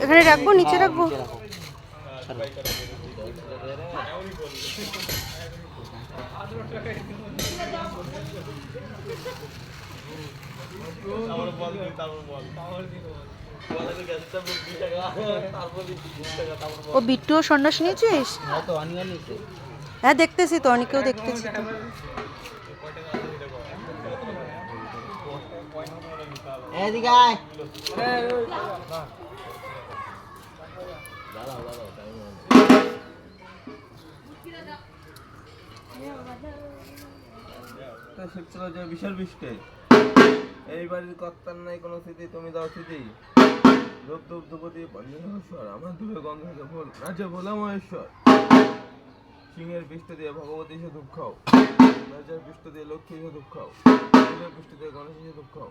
এখানে রাখবো, নিচে রাখবো। ও বিট্টুও সন্ন্যাস নিয়েছিস? হ্যাঁ দেখতেছি তো, অনেকেও দেখতেছি তো। বিশাল বৃষ্টি, এই বাড়ির কর্তার নাই কোনো স্মৃতি, তুমি দাও স্মৃতি। রূপ ধূপ ধূপতি পঞ্চেশ্বর, আমার ধূপে গন্ধে ভোল রাজা ভোলা মহেশ্বর। সিংহের পৃষ্ঠ দিয়ে ভগবতী সে ধূপ খাও, রাজার পৃষ্ঠ দিয়ে লক্ষ্মী সে ধূপ খাও, ফুলের পৃষ্ঠ দিয়ে গণেশ সে ধূপ খাও,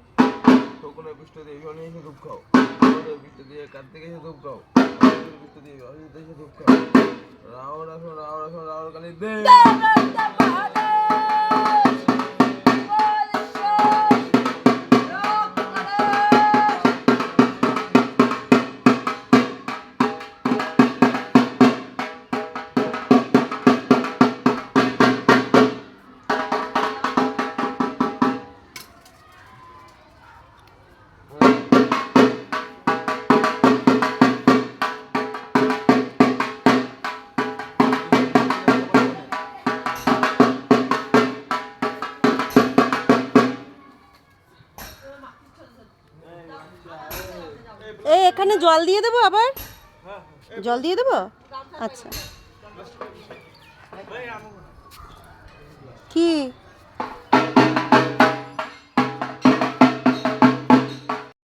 শকুনের পৃষ্ঠ দিয়ে শনি সে ধূপ খাও, গরুরের পৃষ্ঠ দিয়ে কার্তিকে সে ধূপ খাও, অসুরের পৃষ্ঠ দিয়ে অসুরতে সে ধূপ খাও। রাও রাখো রাও রাখো রাও কালী দে। এই এখানে জল দিয়ে দেবো, আবার জল দিয়ে দেবো। আচ্ছা, কি